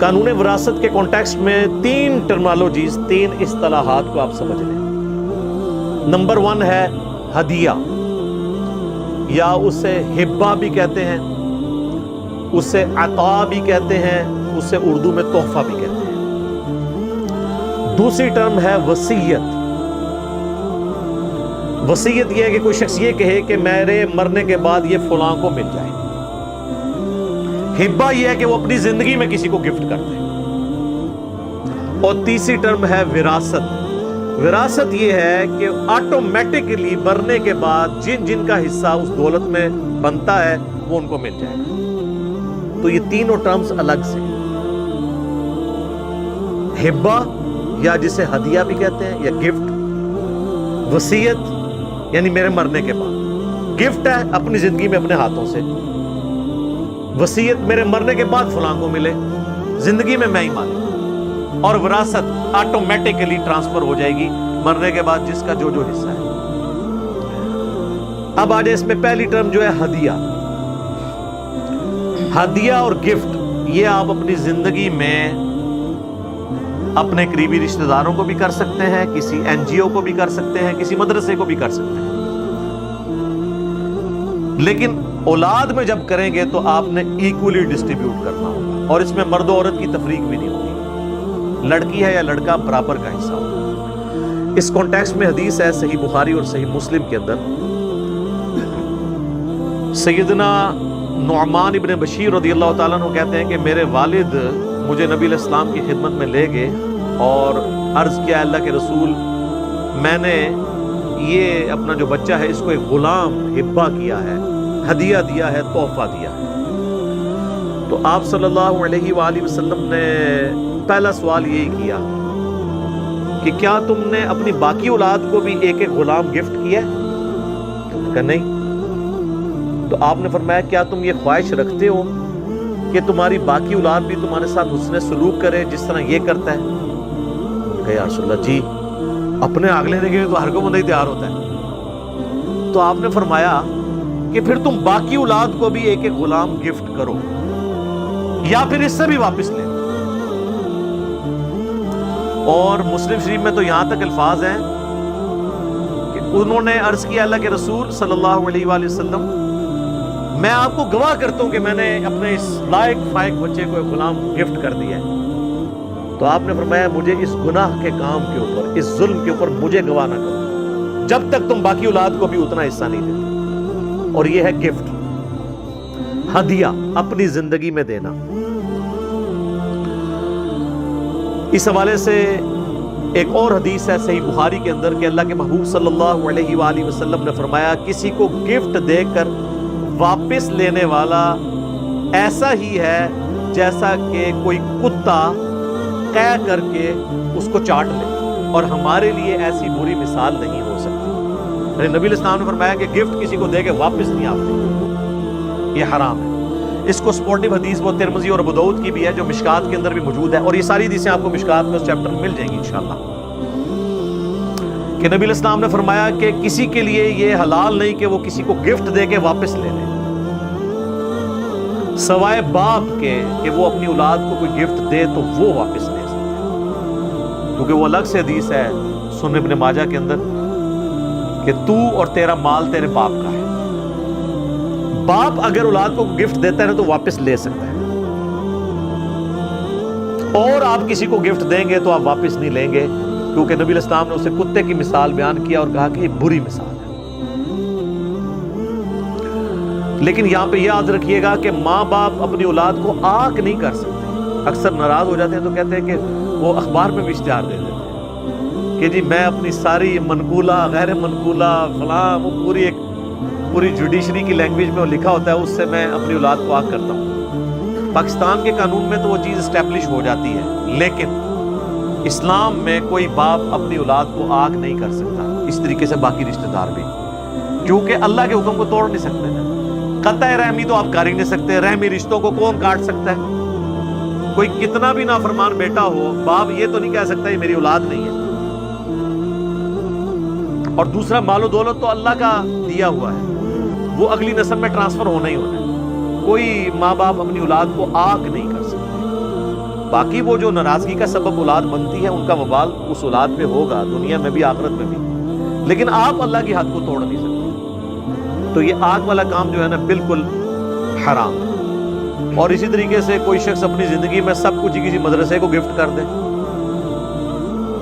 قانون وراثت کے کانٹیکسٹ میں 3 ٹرمالوجیز، 3 اصطلاحات کو آپ سمجھ لیں۔ نمبر 1 ہے ہدیہ، یا اسے ہبہ بھی کہتے ہیں، اسے عطا بھی کہتے ہیں، اسے اردو میں تحفہ بھی کہتے ہیں۔ دوسری ٹرم ہے وصیت۔ وصیت یہ ہے کہ کوئی شخص یہ کہے کہ میرے مرنے کے بعد یہ فلاں کو مل جائے۔ ہبہ یہ ہے کہ وہ اپنی زندگی میں کسی کو گفٹ کر دے۔ اور تیسری ٹرم ہے وراثت۔ وراثت یہ ہے کہ آٹومیٹکلی مرنے کے بعد جن جن کا حصہ اس دولت میں بنتا ہے وہ ان کو مل جائے گا۔ تو یہ تینوں ٹرمز الگ سے، ہبہ یا جسے ہدیہ بھی کہتے ہیں یا گفٹ، وصیت یعنی میرے مرنے کے بعد، گفٹ ہے اپنی زندگی میں اپنے ہاتھوں سے، وصیت میرے مرنے کے بعد فلاں کو ملے، زندگی میں میں ہی مالک، اور وراثت آٹومیٹکلی ٹرانسفر ہو جائے گی مرنے کے بعد جس کا جو جو حصہ ہے۔ اب آ جائے اس میں پہلی ٹرم جو ہے ہدیہ۔ ہدیہ اور گفٹ یہ آپ اپنی زندگی میں اپنے قریبی رشتہ داروں کو بھی کر سکتے ہیں، کسی NGO کو بھی کر سکتے ہیں، کسی مدرسے کو بھی کر سکتے ہیں، لیکن اولاد میں جب کریں گے تو آپ نے ایکولی ڈسٹریبیوٹ کرنا ہوگا، اور اس میں مرد و عورت کی تفریق بھی نہیں ہوگی، لڑکی ہے یا لڑکا برابر کا حصہ ہوگا۔ اس کانٹیکسٹ میں حدیث ہے صحیح بخاری اور صحیح مسلم کے اندر، سیدنا نعمان ابن بشیر رضی اللہ تعالیٰ عنہ کہتے ہیں کہ میرے والد مجھے نبی علیہ السلام کی خدمت میں لے گئے اور عرض کیا اللہ کے رسول، میں نے یہ اپنا جو بچہ ہے اس کو ایک غلام ہبہ کیا ہے، ہدیہ دیا ہے، تحفہ دیا ہے۔ تو آپ صلی اللہ علیہ وآلہ وسلم نے پہلا سوال یہی کیا کہ کیا تم نے اپنی باقی اولاد کو بھی ایک ایک غلام گفٹ کیا ہے؟ کہ نہیں۔ تو آپ نے فرمایا کیا تم یہ خواہش رکھتے ہو کہ تمہاری باقی اولاد بھی تمہارے ساتھ حسن سلوک کرے جس طرح یہ کرتا ہے؟ کہ یا رسول اللہ جی، اپنے آگ لینے کے لیے تو ہر کوئی بندہ ہی تیار ہوتا ہے۔ تو آپ نے فرمایا کہ پھر تم باقی اولاد کو بھی ایک ایک غلام گفٹ کرو، یا پھر اس سے بھی واپس لے۔ اور مسلم شریف میں تو یہاں تک الفاظ ہیں کہ انہوں نے عرض کیا اللہ کے رسول صلی اللہ علیہ وآلہ وسلم، میں آپ کو گواہ کرتا ہوں کہ میں نے اپنے اس لائق فائق بچے کو ایک غلام گفٹ کر دیا ہے۔ تو آپ نے فرمایا مجھے اس گناہ کے کام کے اوپر، اس ظلم کے اوپر مجھے گواہ نہ کرو جب تک تم باقی اولاد کو بھی اتنا حصہ نہیں دیتے۔ اور یہ ہے گفٹ، ہدیہ، اپنی زندگی میں دینا۔ اس حوالے سے ایک اور حدیث ہے صحیح بخاری کے اندر کہ اللہ کے محبوب صلی اللہ علیہ وآلہ وسلم نے فرمایا کسی کو گفٹ دے کر واپس لینے والا ایسا ہی ہے جیسا کہ کوئی کتا قے کر کے اس کو چاٹ لے، اور ہمارے لیے ایسی بری مثال نہیں ہو سکتی۔ نبی علیہ السلام نے فرمایا کہ گفٹ کسی کو دے کے واپس نہیں آتے، یہ حرام ہے۔ اس کو سپورٹیو حدیث وہ ترمذی اور ابو داؤد کی بھی ہے جو مشکات کے اندر بھی موجود ہے، اور یہ ساری حدیثیں آپ کو مشکات میں اس چیپٹر میں مل جائیں گی انشاءاللہ، کہ نبی علیہ السلام نے فرمایا کہ کسی کے لیے یہ حلال نہیں کہ وہ کسی کو گفٹ دے کے واپس لے لے، سوائے باپ کے کہ وہ اپنی اولاد کو کوئی گفٹ دے تو وہ واپس لے سکتے ہیں، کیونکہ وہ الگ سے حدیث ہے سنن ابن ماجہ کے اندر کہ تو اور تیرا مال تیرے باپ کا ہے۔ باپ اگر اولاد کو گفٹ دیتا ہے تو واپس لے سکتا ہے، اور آپ کسی کو گفٹ دیں گے تو آپ واپس نہیں لیں گے، کیونکہ نبی علیہ السلام نے اسے کتے کی مثال بیان کیا اور کہا کہ یہ بری مثال ہے۔ لیکن یہاں پہ یاد رکھیے گا کہ ماں باپ اپنی اولاد کو آنکھ نہیں کر سکتے۔ اکثر ناراض ہو جاتے ہیں تو کہتے ہیں کہ وہ اخبار میں بھی اشتہار دے دیتے ہیں کہ جی میں اپنی ساری منقولہ غیر منقولہ فلاں، وہ پوری جوڈیشری کی لینگویج میں وہ لکھا ہوتا ہے، اس سے میں اپنی اولاد کو آنکھ کرتا ہوں۔ پاکستان کے قانون میں تو وہ چیز اسٹیبلش ہو جاتی ہے، لیکن اسلام میں کوئی باپ اپنی اولاد کو آنکھ نہیں کر سکتا، اس طریقے سے باقی رشتہ دار بھی، کیونکہ اللہ کے حکم کو توڑ نہیں سکتے نا۔ قطع رحمی تو آپ کر ہی نہیں سکتے، رحمی رشتوں کو کون کاٹ سکتا ہے؟ کوئی کتنا بھی نافرمان بیٹا ہو، باپ یہ تو نہیں کہہ سکتا یہ میری اولاد نہیں ہے۔ اور دوسرا، مال و دولت تو اللہ کا دیا ہوا ہے، وہ اگلی نسل میں ٹرانسفر ہونا ہی ہونا ہے۔ کوئی ماں باپ اپنی اولاد کو آنکھ نہیں کر سکتے۔ باقی وہ جو ناراضگی کا سبب اولاد بنتی ہے ان کا وبال اس اولاد پہ ہوگا، دنیا میں بھی آخرت میں بھی، لیکن آپ اللہ کی حد کو توڑ نہیں سکتے۔ تو یہ آگ والا کام جو ہے نا بالکل حرام ہے۔ اور اسی طریقے سے کوئی شخص اپنی زندگی میں سب کچھ کسی مدرسے کو گفٹ کر دے،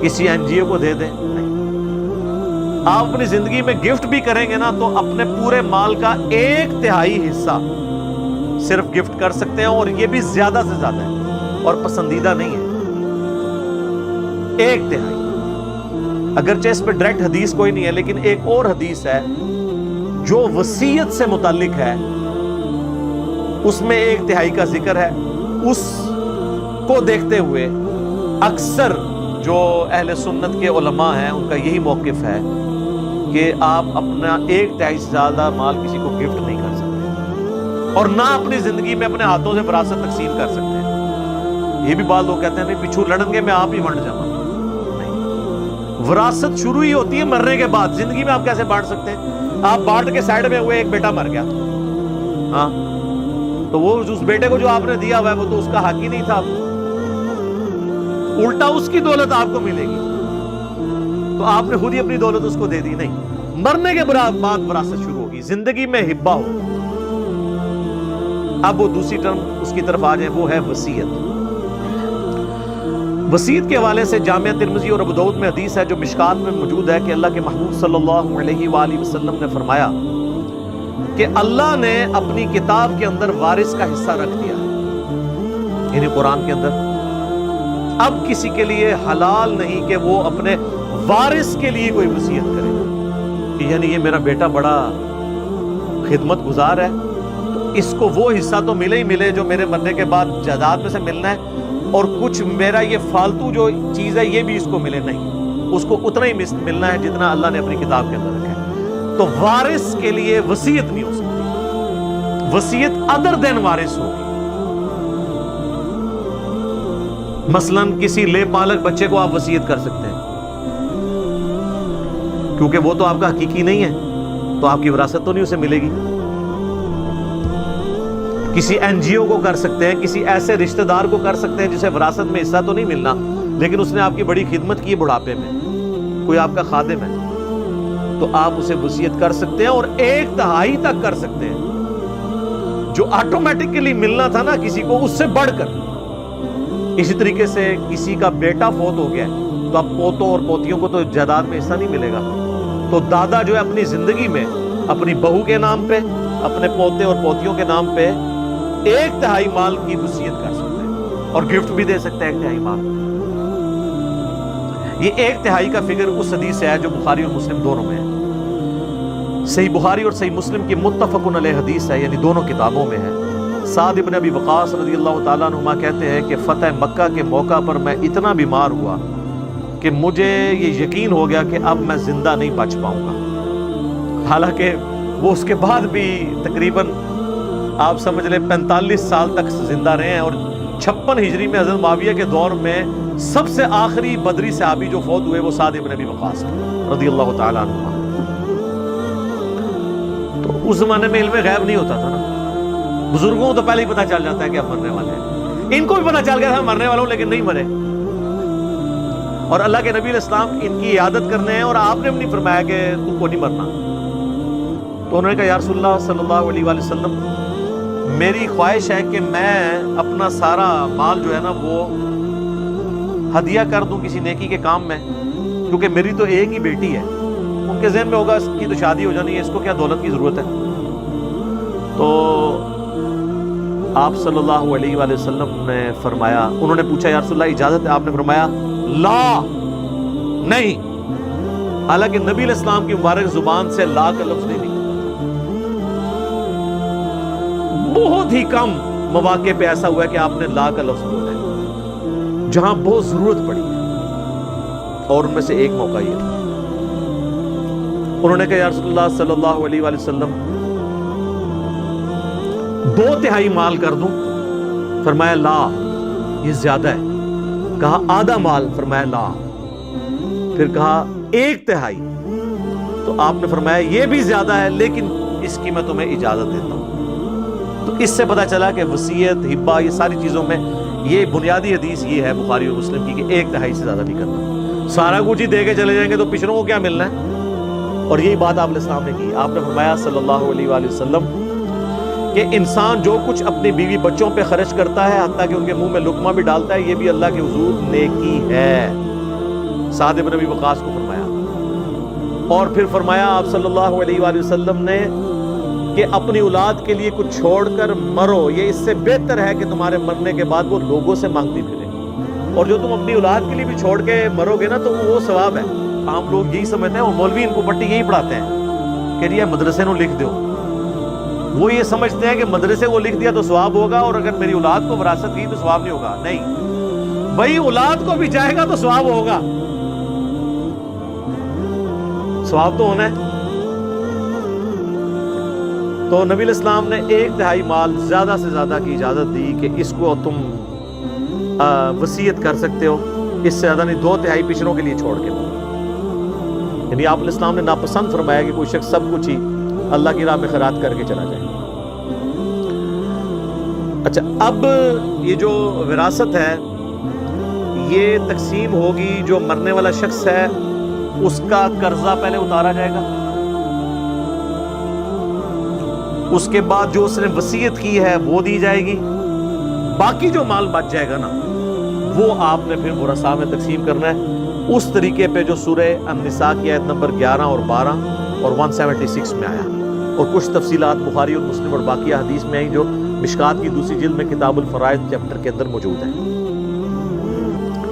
کسی این جی او کو دے دیں، نہیں۔ آپ اپنی زندگی میں گفٹ بھی کریں گے نا تو اپنے پورے مال کا 1/3 حصہ صرف گفٹ کر سکتے ہیں، اور یہ بھی زیادہ سے زیادہ ہے اور پسندیدہ نہیں ہے۔ 1/3، اگرچہ اس پہ ڈائریکٹ حدیث کوئی نہیں ہے، لیکن ایک اور حدیث ہے جو وصیت سے متعلق ہے، اس میں 1/3 کا ذکر ہے۔ اس کو دیکھتے ہوئے اکثر جو اہل سنت کے علماء ہیں ان کا یہی موقف ہے کہ آپ اپنا 1/3 سے زیادہ مال کسی کو گفٹ نہیں کر سکتے، اور نہ اپنی زندگی میں اپنے ہاتھوں سے وراثت تقسیم کر سکتے ہیں۔ یہ بھی بعض لوگ کہتے ہیں نہیں پچھو لڑن گے میں آپ ہی ونڈ جاؤں، نہیں، وراثت شروع ہی ہوتی ہے مرنے کے بعد۔ زندگی میں آپ کیسے بانٹ سکتے ہیں؟ آپ بانٹ کے سائڈ میں ہوئے، ایک بیٹا مر گیا، ہاں تو وہ اس بیٹے کو جو آپ نے دیا ہوا ہے وہ تو اس کا حق ہی نہیں تھا، الٹا اس کی دولت آپ کو ملے گی، تو آپ نے خود ہی اپنی دولت اس کو دے دی۔ نہیں، مرنے کے بعد وراثت شروع ہوگی، زندگی میں ہبہ ہو۔ اب وہ دوسری ٹرم اس کی طرف آ جائیں، وہ ہے وصیت۔ وصیت کے حوالے سے جامعہ ترمذی اور ابو داؤد میں حدیث ہے جو مشکات میں موجود ہے کہ اللہ کے محبوب صلی اللہ علیہ وآلہ وسلم نے فرمایا کہ اللہ نے اپنی کتاب کے اندر وارث کا حصہ رکھ دیا ہے، یعنی قرآن کے اندر۔ اب کسی کے لیے حلال نہیں کہ وہ اپنے وارث کے لیے کوئی وصیت کرے کہ یعنی یہ میرا بیٹا بڑا خدمت گزار ہے تو اس کو وہ حصہ تو ملے ہی ملے جو میرے مرنے کے بعد جائیداد میں سے ملنا ہے، اور کچھ میرا یہ فالتو جو چیز ہے یہ بھی اس کو ملے، نہیں، اس کو اتنا ہی ملنا ہے جتنا اللہ نے اپنی کتاب کے اندر رکھا ہے۔ تو وارث کے لیے وصیت نہیں ہو سکتی، وصیت ادر دین وارث ہوگی۔ مثلا کسی لے پالک بچے کو آپ وصیت کر سکتے ہیں کیونکہ وہ تو آپ کا حقیقی نہیں ہے، تو آپ کی وراثت تو نہیں اسے ملے گی۔ کسی این جی او کو کر سکتے ہیں، کسی ایسے رشتہ دار کو کر سکتے ہیں جسے وراثت میں حصہ تو نہیں ملنا لیکن اس نے آپ کی بڑی خدمت کی بڑھاپے میں، کوئی آپ کا خادم ہے تو آپ اسے وصیت کر سکتے ہیں، اور 1/3 تک کر سکتے ہیں جو آٹومیٹکلی ملنا تھا نا کسی کو، اس سے بڑھ کر۔ اسی طریقے سے کسی کا بیٹا فوت ہو گیا تو اب پوتوں اور پوتیوں کو تو جائیداد میں حصہ نہیں ملے گا، تو دادا جو ہے اپنی زندگی میں اپنی بہو کے نام پہ، اپنے پوتے اور پوتیوں کے نام پہ 1/3 مال کی وصیت کر سکتے ہیں، اور گفٹ بھی دے سکتے ہیں 1/3 مال۔ یہ 1/3 کا فگر اس حدیث سے ہے جو بخاری اور مسلم دونوں میں ہے۔ صحیح بخاری اور صحیح مسلم کی متفق علیہ حدیث ہے، یعنی دونوں کتابوں میں ہے۔ سعد بن ابی وقاص رضی اللہ تعالیٰ عنہما کہتے ہیں کہ فتح مکہ کے موقع پر میں اتنا بیمار ہوا کہ مجھے یہ یقین ہو گیا کہ اب میں زندہ نہیں بچ پاؤں گا، حالانکہ وہ اس کے بعد بھی تقریباً آپ سمجھ لیں 45 سال تک زندہ رہے ہیں، اور 56 ہجری میں حضرت معاویہ کے دور میں سب سے آخری بدری صحابی جو فوت ہوئے وہ سعد بن ابی وقاص رضی اللہ تعالیٰ عنہ۔ تو اس زمانے میں علم غیب نہیں ہوتا تھا نا، بزرگوں کو تو پہلے ہی پتہ چل جاتا ہے کہ اب مرنے والے ہیں، ان کو بھی پتہ چل گیا تھا مرنے والوں لیکن نہیں مرے، اور اللہ کے نبی علیہ السلام ان کی عیادت کرنے ہیں، اور آپ نے بھی نہیں فرمایا کہ تم کو نہیں مرنا۔ تو انہوں نے کہا یا رسول اللہ صلی اللہ علیہ وآلہ وسلم میری خواہش ہے کہ میں اپنا سارا مال جو ہے نا وہ ہدیہ کر دوں کسی نیکی کے کام میں، کیونکہ میری تو ایک ہی بیٹی ہے، ان کے ذہن میں ہوگا اس کی تو شادی ہو جانی ہے، اس کو کیا دولت کی ضرورت ہے۔ تو آپ صلی اللہ علیہ وآلہ وسلم نے فرمایا، انہوں نے پوچھا یا رسول اللہ اجازت ہے؟ آپ نے فرمایا لا، نہیں، حالانکہ نبی علیہ السلام کی مبارک زبان سے لا کا لفظ نہیں نکلتا تھا۔ بہت ہی کم مواقع پہ ایسا ہوا ہے کہ آپ نے لا کا لفظ بولا ہے جہاں بہت ضرورت پڑی ہے، اور ان میں سے ایک موقع یہ تھا۔ انہوں نے کہا یا رسول اللہ صلی اللہ علیہ وآلہ وسلم 2/3 مال کر دوں؟ فرمایا لا، یہ زیادہ ہے۔ کہا آدھا مال؟ فرمایا لا۔ پھر کہا 1/3، تو آپ نے فرمایا یہ بھی زیادہ ہے لیکن اس کی میں تمہیں اجازت دیتا ہوں۔ تو اس سے پتہ چلا کہ وصیت، ہبہ، یہ ساری چیزوں میں یہ بنیادی حدیث یہ ہے بخاری اور مسلم کی کہ 1/3 سے زیادہ نہیں کرنا. سارا کچھ ہی دے کے چلے جائیں گے تو پچھڑوں کو کیا ملنا ہے؟ اور یہی بات آپ علیہ السلام نے کی. آپ نے فرمایا صلی اللہ علیہ وآلہ وسلم کہ انسان جو کچھ اپنی بیوی بچوں پہ خرچ کرتا ہے حتیٰ کہ ان کے منہ میں لقمہ بھی ڈالتا ہے، یہ بھی اللہ کے حضور نیکی ہے. سعد بن ابی وقاص کو فرمایا. اور پھر فرمایا آپ صلی اللہ علیہ وآلہ وسلم نے کہ اپنی اولاد کے لیے کچھ چھوڑ کر مرو، یہ اس سے بہتر ہے کہ تمہارے مرنے کے بعد وہ لوگوں سے مانگتی پھرے. اور جو تم اپنی اولاد کے لیے بھی چھوڑ کے مرو گے نا تو وہ ثواب ہے. عام لوگ یہی سمجھتے ہیں اور مولوی ان کو پٹی یہی پڑھاتے ہیں کہ یہ مدرسے نو لکھ دو. وہ یہ سمجھتے ہیں کہ مدرسے کو لکھ دیا تو ثواب ہوگا اور اگر میری اولاد کو وراثت دی تو ثواب نہیں ہوگا. نہیں بھائی، اولاد کو بھی جائے گا تو ثواب ہوگا، ثواب تو ہونا ہے. تو نبی علیہ السلام نے 1/3 مال زیادہ سے زیادہ کی اجازت دی کہ اس کو تم وصیت کر سکتے ہو، اس سے زیادہ نہیں. 2/3 پچھڑوں کے لیے چھوڑ کے. یعنی آپ علیہ السلام نے ناپسند فرمایا کہ کوئی شخص سب کچھ ہی اللہ کی راہ میں خیرات کر کے چلا جائے. اچھا، اب یہ جو وراثت ہے یہ تقسیم ہوگی. جو مرنے والا شخص ہے اس کا قرضہ پہلے اتارا جائے گا، اس کے بعد جو اس نے وصیت کی ہے وہ دی جائے گی. باقی جو مال بچ جائے گا نا وہ آپ نے پھر ورثاء میں تقسیم کرنا ہے اس طریقے پہ جو سورہ النساء کی آیت نمبر 11 اور 12 اور 176 میں آیا. اور کچھ تفصیلات بخاری اور مسلم اور باقی حدیث میں آئی جو مشکات کی دوسری جلد میں کتاب الفرائض چیپٹر کے اندر موجود ہے.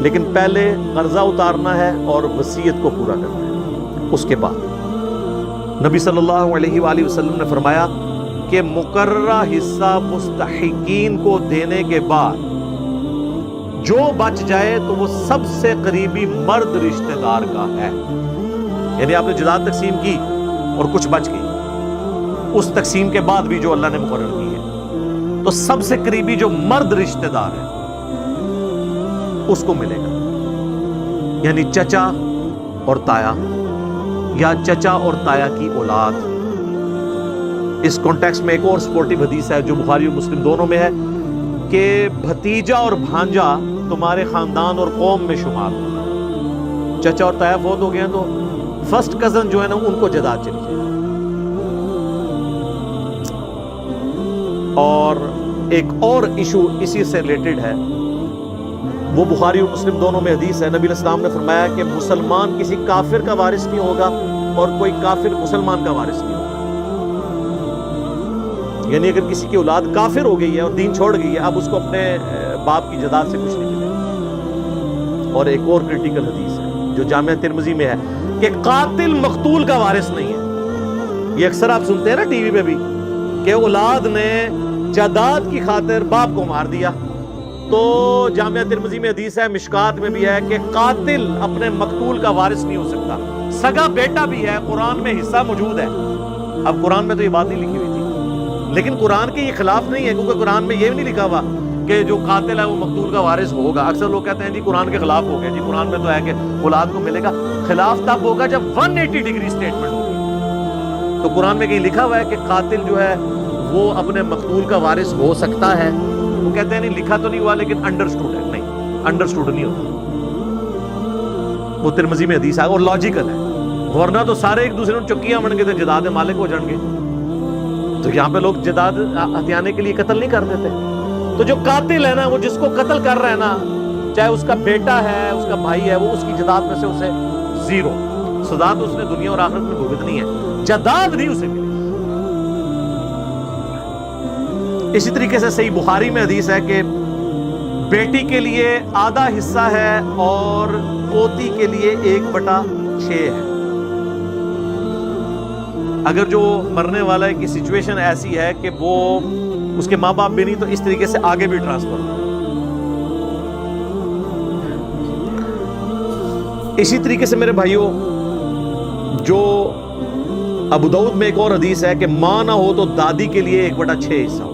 لیکن پہلے قرضہ اتارنا ہے اور وصیت کو پورا کرنا ہے. اس کے بعد نبی صلی اللہ علیہ وآلہ وسلم نے فرمایا کہ مقررہ حصہ مستحقین کو دینے کے بعد جو بچ جائے تو وہ سب سے قریبی مرد رشتہ دار کا ہے. یعنی آپ نے جائیداد تقسیم کی اور کچھ بچ گئی، اس تقسیم کے بعد بھی جو اللہ نے مقرر کی ہے تو سب سے قریبی جو مرد رشتہ دار ہے اس کو ملے گا. یعنی چچا اور تایا یا چچا اور تایا کی اولاد. اس کانٹیکسٹ میں ایک اور سپورٹیو حدیث ہے جو بخاری اور مسلم دونوں میں ہے کہ بھتیجا اور بھانجا تمہارے خاندان اور قوم میں شمار ہوگا. چچا اور تایا فوت ہو گئے ہیں تو فرسٹ کزن جو ہے نا ان کو جائیداد چلی جائے. اور ایک اور ایشو اسی سے ریلیٹڈ ہے، وہ بخاری اور مسلم دونوں میں حدیث ہے. نبی علیہ السلام نے فرمایا کہ مسلمان کسی کافر کا وارث نہیں ہوگا اور کوئی کافر مسلمان کا وارث نہیں ہوگا. یعنی اگر کسی کی اولاد کافر ہو گئی ہے اور دین چھوڑ گئی ہے، اب اس کو اپنے باپ کی جائیداد سے کچھ نہیں ملے. اور ایک اور کریٹیکل حدیث ہے جو جامعہ ترمذی میں ہے کہ قاتل مقتول کا وارث نہیں ہے. یہ اکثر آپ سنتے ہیں نا ٹی وی پہ بھی کہ اولاد نے جائیداد کی خاطر باپ کو مار دیا. تو جامعہ ترمذی میں حدیث ہے، مشکات میں بھی ہے کہ قاتل اپنے مقتول کا وارث نہیں ہو سکتا. سگا بیٹا بھی ہے، قرآن میں حصہ موجود ہے. اب قرآن میں تو یہ بات نہیں لکھی ہوئی تھی، لیکن قرآن کے یہ خلاف نہیں ہے کیونکہ قرآن میں یہ بھی نہیں لکھا ہوا کہ جو قاتل ہے وہ مقتول کا وارث ہوگا. اکثر لوگ کہتے ہیں جی قرآن کے خلاف ہو گیا، جی قرآن میں تو ہے کہ اولاد کو ملے گا. خلاف تب ہوگا جب 180 ڈگری سٹیٹمنٹ ہوگی. تو قرآن میں کہیں لکھا ہوا ہے کہ قاتل جو ہے وہ اپنے مقتول کا وارث ہو سکتا ہے. وہ کہتے ہیں نہیں لکھا تو نہیں ہوا لیکن انڈرسٹوڈ ہے. نہیں، انڈرسٹوڈ نہیں ہوتا. وہ ترمذی میں حدیث ہے اور لاجیکل ہے، ورنہ تو سارے ایک دوسرے کو چکیاں بن کے تھے جائیداد مالک ہو جائیں گے. تو یہاں پہ لوگ جائیداد ہتھیانے کے لیے قتل نہیں کر دیتے. تو جو قاتل ہے نا وہ جس کو قتل کر رہا ہے نا، چاہے اس کا بیٹا ہے اس کا بھائی ہے، وہ اس کی جائیداد میں سے اسے 0 سزا تو اس نے دنیا اور آخرت میں بھگتنی ہے، جائیداد نہیں اسے ملی. اسی طریقے سے صحیح بخاری میں حدیث ہے کہ بیٹی کے لیے آدھا حصہ ہے اور پوتی کے لیے 1/6 ہے. اگر جو مرنے والا کی سچویشن ایسی ہے کہ وہ اس کے ماں باپ بھی نہیں تو اس طریقے سے آگے بھی ٹرانسفر ہو. اسی طریقے سے میرے بھائیوں جو ابو داؤد میں ایک اور حدیث ہے کہ ماں نہ ہو تو دادی کے لیے 1/6 حصہ ہو.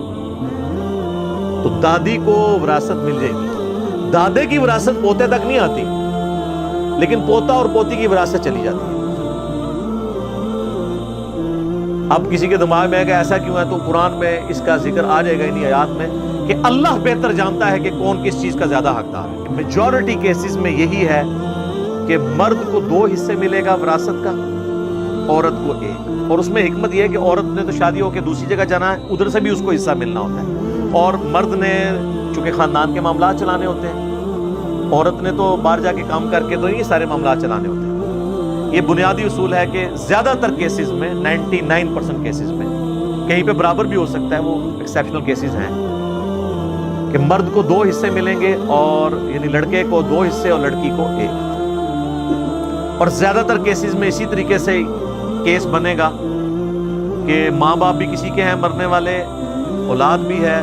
تو دادی کو وراثت مل جائے گی. دادے کی وراثت پوتے تک نہیں آتی لیکن پوتا اور پوتی کی وراثت چلی جاتی ہے. اب کسی کے دماغ میں ہے کہ ایسا کیوں ہے، تو قرآن میں اس کا ذکر آ جائے گا انہی آیات میں کہ اللہ بہتر جانتا ہے کہ کون کس چیز کا زیادہ حقدار ہے. میجورٹی کیسز میں یہی ہے کہ مرد کو 2 حصے ملے گا وراثت کا، عورت کو 1. اور اس میں حکمت یہ ہے کہ عورت نے تو شادی ہو کے دوسری جگہ جانا ہے، ادھر سے بھی اس کو حصہ ملنا ہوتا ہے، اور مرد نے چونکہ خاندان کے معاملات چلانے ہوتے ہیں، عورت نے تو باہر جا کے کام کر کے تو یہ سارے معاملات چلانے ہوتے ہیں. یہ بنیادی اصول ہے کہ زیادہ تر کیسز میں 99% کیسز میں کہیں پہ برابر بھی ہو سکتا ہے، وہ ایکسیپشنل کیسز ہیں کہ مرد کو 2 حصے ملیں گے، اور یعنی لڑکے کو 2 حصے اور لڑکی کو 1. اور زیادہ تر کیسز میں اسی طریقے سے کیس بنے گا کہ ماں باپ بھی کسی کے ہیں مرنے والے، اولاد بھی ہے،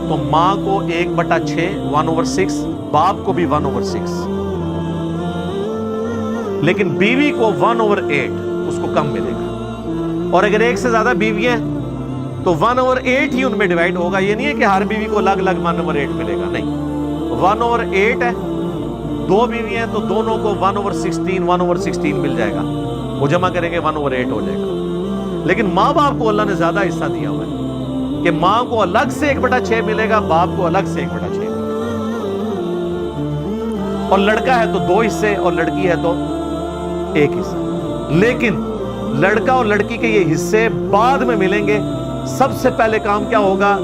تو ماں کو 1/6 1/6، باپ کو بھی 1/6، لیکن بیوی کو 1/8 اس کو کم ملے گا. اور اگر 1 سے زیادہ بیوی ہیں تو 1/8 ہی ان میں ڈیوائیڈ ہوگا. یہ نہیں ہے کہ ہر بیوی کو الگ الگ 1/8 ملے گا، نہیں، 1/8 ہے. 2 بیوی ہیں تو دونوں کو 1/16 مل جائے گا، وہ جمع کریں گے 1/8 ہو جائے گا. لیکن ماں باپ کو اللہ نے زیادہ حصہ دیا ہوا ہے کہ ماں کو الگ سے 1/6 ملے گا، باپ کو الگ سے 1/6 ملے گا. اور لڑکا ہے تو 2 حصے اور لڑکی ہے تو 1 حصہ. لیکن لڑکا اور لڑکی کے یہ حصے بعد میں ملیں گے. سب سے پہلے کام کیا ہوگا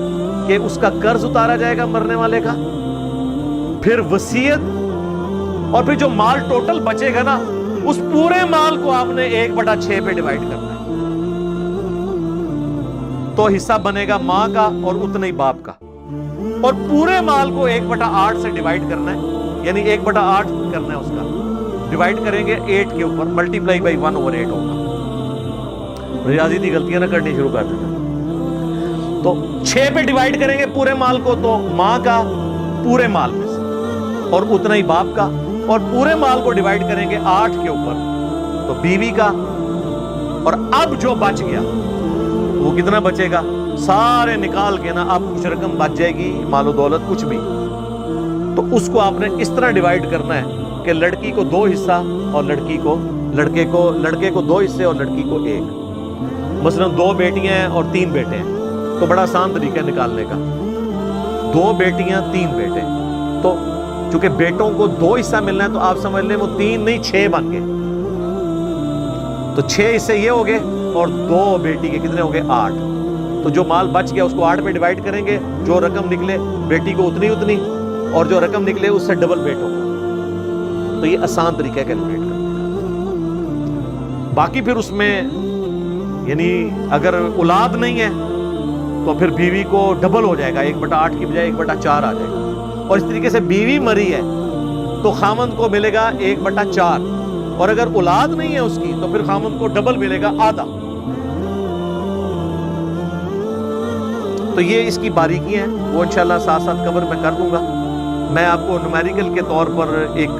کہ اس کا قرض اتارا جائے گا مرنے والے کا، پھر وصیت، اور پھر جو مال ٹوٹل بچے گا نا اس پورے مال کو آپ نے 1/6 پہ ڈیوائیڈ کرنا ہے. تو حصہ بنے گا ماں کا اور اتنا ہی باپ کا. اور پورے مال کو 1/8 سے ڈیوائیڈ کرنا ہے، یعنی 1/8 کرنا ہے اس کا. ڈیوائیڈ کریں گے 8 کے اوپر، ملٹیپلائی بائی 1/8 ہوگا. ریاضی کی غلطیاں نہ کرنی شروع کر دینا. تو 6 پہ ڈیوائیڈ کریں گے پورے مال کو، تو ماں کا پورے مال میں سے اور اتنا ہی باپ کا. اور پورے مال کو ڈیوائیڈ کریں گے 8 کے اوپر تو بیوی کا. اور اب جو بچ گیا وہ کتنا بچے گا، سارے نکال کے نا اب کچھ رقم بچ جائے گی، مال و دولت کچھ بھی، تو اس کو آپ نے اس طرح ڈیوائیڈ کرنا ہے کہ لڑکی کو 2 حصہ اور لڑکے کو 2 حصے اور لڑکی کو 1. مثلا 2 بیٹیاں ہیں اور 3 بیٹے ہیں تو بڑا آسان طریقہ ہے نکالنے کا. 2 بیٹیاں 3 بیٹے، تو چونکہ بیٹوں کو 2 حصہ ملنا ہے تو آپ سمجھ لیں وہ 3 نہیں 6 بن گئے. تو 6 حصے یہ ہو گئے اور 2 بیٹی کے کتنے ہو گئے 8. تو جو مال بچ گیا اس کو 8 پہ ڈیوائیڈ کریں گے، جو رقم نکلے بیٹی کو اتنی، اور جو رقم نکلے اس سے ڈبل بیٹوں. تو یہ آسان طریقہ ہے کیلکولیٹ کرنے کا. باقی پھر اس میں یعنی اگر اولاد نہیں ہے تو پھر بیوی کو ڈبل ہو جائے گا، 1/8 کی بجائے 1/4 آ جائے گا. اور اس طریقے سے بیوی مری ہے تو خامند کو ملے گا 1/4، اور اگر اولاد نہیں ہے اس کی تو پھر خامند کو ڈبل ملے گا، آدھا. تو یہ اس کی باریکی ہیں، وہ انشاءاللہ ساتھ ساتھ کور میں کر دوں گا. میں آپ کو نومیریکل کے طور پر ایک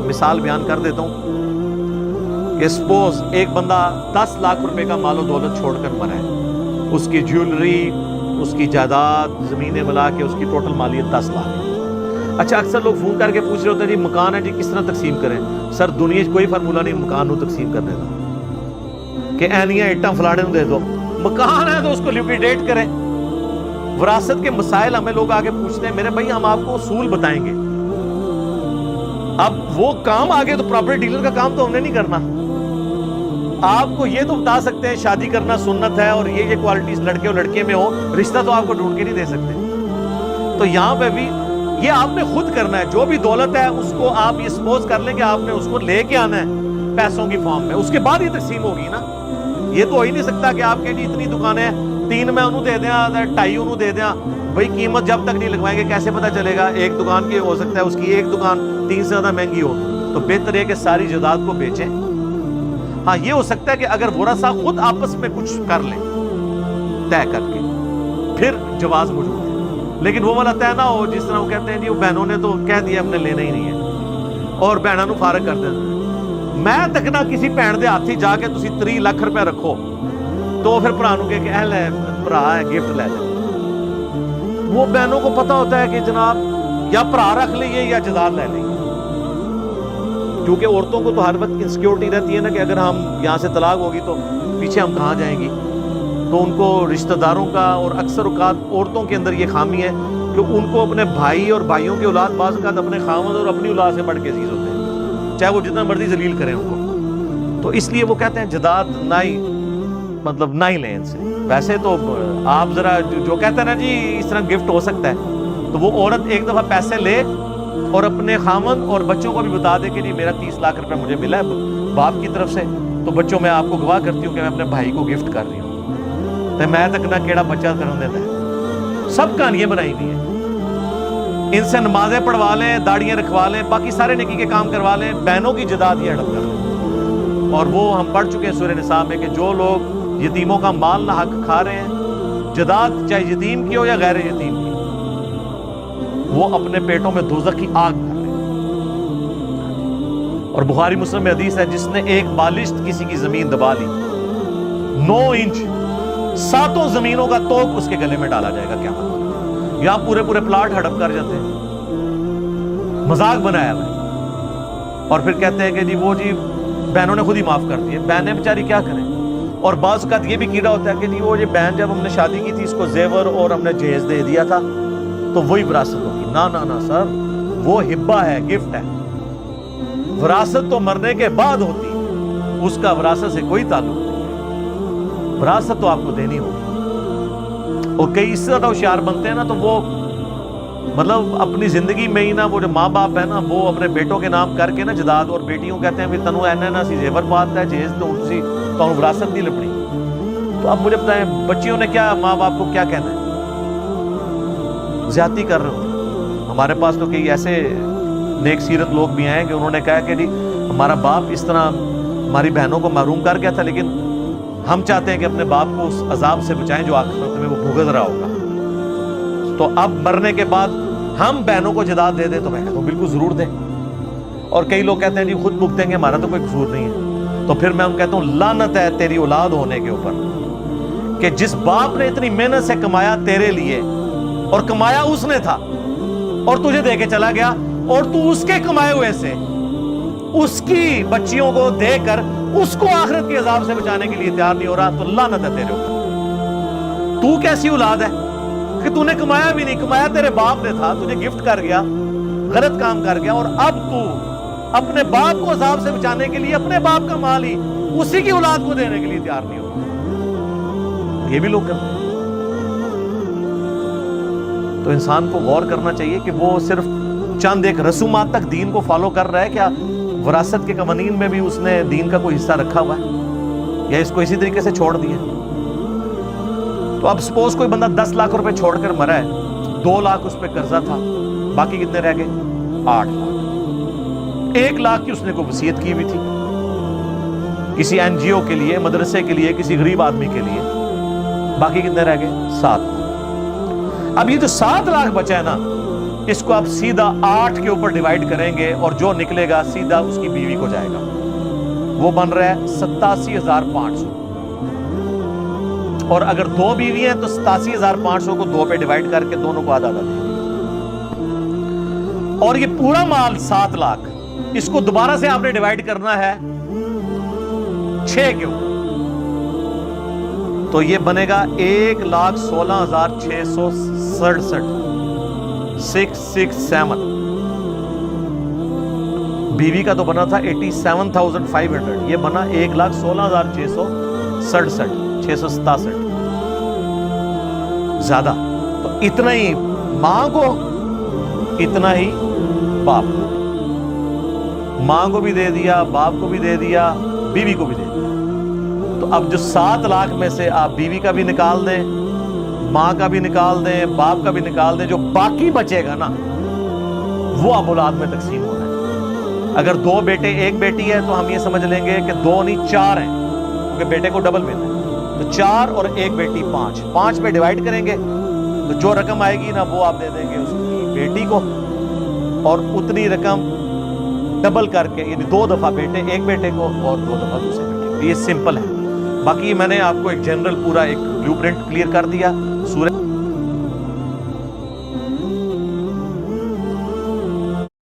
مثال بیان کر دیتا ہوں کہ سپوز ایک بندہ 10 لاکھ روپے کا مال و دولت چھوڑ کر مرا ہے. اس کی جیولری، اس کی جائیداد، زمینیں ملا کے اس کی ٹوٹل مالیت 10 لاکھ ہے. اچھا اکثر لوگ فون کر کے پوچھ رہے ہوتے ہیں جی مکان ہے جی کس طرح تقسیم کریں. سر دنیا کوئی فارمولہ نہیں مکان کو تقسیم کرنے کا کہ اینیاں اٹاں فلاڑے دے دو. مکان ہے تو اس کو لیکویڈیٹ کریں. وراثت کے مسائل ہمیں لوگ آگے پوچھتے ہیں، میرے بھائی ہم آپ کو اصول بتائیں گے. اب وہ کام آگے تو پراپرٹی ڈیلر کا کام تو ہم نے نہیں کرنا. آپ کو یہ تو بتا سکتے ہیں شادی کرنا سنت ہے اور یہ کوالٹیز لڑکے اور لڑکے میں ہو، رشتہ تو آپ کو ڈھونڈ کے نہیں دے سکتے. تو یہاں پہ بھی یہ آپ نے خود کرنا ہے. جو بھی دولت ہے اس کو آپ یہ سپوز کر لیں کہ آپ نے اس کو لے کے آنا ہے پیسوں کی فارم میں، اس کے بعد یہ تقسیم ہوگی نا. یہ تو ہو ہی نہیں سکتا کہ آپ کہیں اتنی دکانیں 3 میں انہوں دے دیا 2.5 انہوں دے دیا. بھائی قیمت جب تک نہیں لگوائیں گے کیسے پتا چلے گا. ایک دکان کی ہو سکتا ہے اس کی ایک دکان 3 سے زیادہ مہنگی ہو، تو بہتر ہے کہ ساری جائیداد کو بیچیں. ہاں یہ ہو سکتا ہے کہ اگر ورثہ خود آپس میں کچھ کر لیں طے کر کے پھر جواز موجود ہے، لیکن وہ والا طے نہ ہو جس طرح وہ کہتے ہیں جی وہ بہنوں نے تو کہہ دیا ہم نے لینا ہی نہیں ہے اور بہنوں فارغ کر دیں. میں تک نہ کسی بہن دے ہاتھی جا کے تسی 3 لاکھ روپے رکھو تو پھر برانوں کے اہل ہے برا ہے گفٹ لے لیں. وہ بہنوں کو پتا ہوتا ہے کہ جناب یا برا رکھ لئیے یا جائیداد لے لیں. کیونکہ عورتوں کو تو ہر وقت انسیکیورٹی رہتی ہے نا کہ اگر ہم یہاں سے طلاق ہوگی تو پیچھے ہم کہاں جائیں گی. تو ان کو رشتہ داروں کا، اور اکثر اوقات عورتوں کے اندر یہ خامی ہے کہ ان کو اپنے بھائی اور بھائیوں کی اولاد بعض اوقات اپنے خاوند اور اپنی اولاد سے بڑھ کے عزیز ہوتے ہیں، چاہے وہ جتنا مرضی ذلیل کریں ان کو. تو اس لیے وہ کہتے ہیں جداد نہ ہی مطلب نہ ہی لیں ان سے. ویسے تو آپ ذرا جو کہتے ہیں نا جی اس طرح گفٹ ہو سکتا ہے، تو وہ عورت ایک دفعہ پیسے لے اور اپنے خاوند اور بچوں کو بھی بتا دے کہ جی میرا 30 لاکھ روپے مجھے ملا ہے باپ کی طرف سے، تو بچوں میں آپ کو گواہ کرتی ہوں کہ میں اپنے بھائی کو گفٹ کر رہی ہوں، تو میں تک نہ کیڑا بچہ کرنے دیتا ہے. سب کہانیاں بنائی ہوئی ہیں. ان سے نمازیں پڑھوا لیں، داڑیاں رکھوا لیں، باقی سارے نیکی کے کام کروا لیں، بہنوں کی جداد یہ ہڑپ کر لیں. اور وہ ہم پڑھ چکے ہیں سورہ نساء میں کہ جو لوگ یتیموں کا مال نہ حق کھا رہے ہیں، جداد چاہے یتیم کی ہو یا غیر یتیم کی، وہ اپنے پیٹوں میں دوزخ کی آگ بھر رہے ہیں. اور بخاری مسلم میں حدیث ہے جس نے ایک بالشت کسی کی زمین دبا لی 9 انچ، 7 زمینوں کا توق اس کے گلے میں ڈالا جائے گا قیامت. یہاں پورے پلاٹ ہڑپ کر جاتے ہیں، مذاق بنایا ہوا ہے، اور پھر کہتے ہیں کہ جی وہ جی بہنوں نے خود ہی معاف کر دیے. بہنیں بیچاری کیا کریں؟ اور بعض اوقات یہ بھی کیڑا ہوتا ہے کہ جی وہ یہ بہن جب ہم نے شادی کی تھی اس کو زیور اور ہم نے جہیز دے دیا تھا تو وہی وراثت ہوگی. نہ سر، وہ ہبہ ہے، گفٹ ہے. وراثت تو مرنے کے بعد ہوتی ہے، اس کا وراثت سے کوئی تعلق نہیں. وراثت تو آپ کو دینی ہوگی. اور کئی اس سے زیادہ ہوشیار بنتے ہیں نا تو وہ مطلب اپنی زندگی میں ہی نا وہ جو ماں باپ ہے نا وہ اپنے بیٹوں کے نام کر کے نا جداد اور بیٹیوں کہتے ہیں تنو اینا سی زیور پات ہے جہیز تو وراثت نہیں لبنی. تو اب مجھے بتائیں بچیوں نے کیا ماں باپ کو کیا کہنا ہے؟ زیادتی کر رہے ہوتے ہیں. ہمارے پاس تو کئی ایسے نیک سیرت لوگ بھی آئے کہ انہوں نے کہا کہ جی ہمارا باپ اس طرح ہماری بہنوں کو محروم کر گیا تھا، لیکن ہم چاہتے ہیں کہ اپنے باپ کو اس عذاب سے بچائیں جو آخرت میں وہ بھگت رہا ہوگا. تو اب مرنے کے بعد ہم بہنوں کو جداد دے دیں تو میں کہتا ہوں بالکل ضرور دیں. اور کئی لوگ کہتے ہیں جی خود بھگتیں گے، ہمارا تو کوئی قصور نہیں ہے. تو پھر میں ان کہتا ہوں لعنت ہے تیری اولاد ہونے کے اوپر کہ جس باپ نے اتنی محنت سے کمایا تیرے لیے، اور کمایا اس نے تھا اور تجھے دے کے چلا گیا، اور تو اس کے کمائے ہوئے سے اس کی بچیوں کو دے کر اس کو آخرت کے عذاب سے بچانے کے لیے تیار نہیں ہو رہا. تو لعنت ہے تیرے اوپر. تو کیسی اولاد ہے کہ تو نے کمایا بھی نہیں، کمایا تیرے باپ نے تھا، تجھے گفٹ کر گیا، غلط کام کر گیا، اور اب تو اپنے باپ کو عذاب سے بچانے کے لیے اپنے باپ کا مال ہی اسی کی اولاد کو دینے کے لیے تیار نہیں ہو رہا. یہ بھی لوگ کرتے ہیں. تو انسان کو غور کرنا چاہیے کہ وہ صرف چند ایک رسومات تک دین کو فالو کر رہا ہے، کیا وراثت کے قوانین میں بھی اس نے دین کا کوئی حصہ رکھا ہوا ہے، یا اس کو اسی طریقے سے چھوڑ دیا. تو اب سپوز کوئی بندہ 10 لاکھ روپے چھوڑ کر مرا ہے، 2 لاکھ اس پہ قرضہ تھا، باقی کتنے رہ گئے؟ 8 لاکھ. 1 لاکھ کی اس نے کوئی وصیت کی ہوئی تھی کسی NGO کے لیے، مدرسے کے لیے، کسی غریب آدمی کے لیے. باقی کتنے رہ گئے؟ 7 لاکھ. اب یہ جو 7 لاکھ بچا ہے نا، اس کو آپ سیدھا 8 کے اوپر ڈیوائیڈ کریں گے اور جو نکلے گا سیدھا اس کی بیوی کو جائے گا. وہ بن رہا ہے 87,500. اور اگر 2 بیوی ہیں تو 87,500 کو 2 پہ ڈیوائیڈ کر کے دونوں کو آدھا آدھا دیں گے. اور یہ پورا مال 7 لاکھ اس کو دوبارہ سے آپ نے ڈیوائیڈ کرنا ہے 6 کے اوپر، تو یہ بنے گا 1,16,667. 667. بیوی کا تو بنا تھا 87,500، یہ بنا 1,16,667. 667 زیادہ. تو اتنا ہی ماں کو، اتنا ہی باپ کو. ماں کو بھی دے دیا، باپ کو بھی دے دیا، بیوی کو بھی دے دیا. تو اب جو 7 لاکھ میں سے آپ بیوی کا بھی نکال دیں، ماں کا بھی نکال دیں، باپ کا بھی نکال دیں، جو باقی بچے گا نا وہ اب اولاد میں تقسیم ہونا ہے. اگر 2 بیٹے 1 بیٹی ہے تو ہم یہ سمجھ لیں گے کہ 2 نہیں 4 ہیں، کیونکہ بیٹے کو ڈبل ملنا ہے. تو 4 اور 1 بیٹی 5 پہ ڈیوائیڈ کریں گے تو جو رقم آئے گی نا وہ آپ دے دیں گے اس کی بیٹی کو، اور اتنی رقم ڈبل کر کے، یعنی 2 دفعہ بیٹے 1 بیٹے کو اور 2 دفعہ دوسرے بیٹے کو. یہ سمپل ہے. باقی میں نے آپ کو ایک جنرل پورا ایک بلیو پرنٹ کلیئر کر دیا. سورہ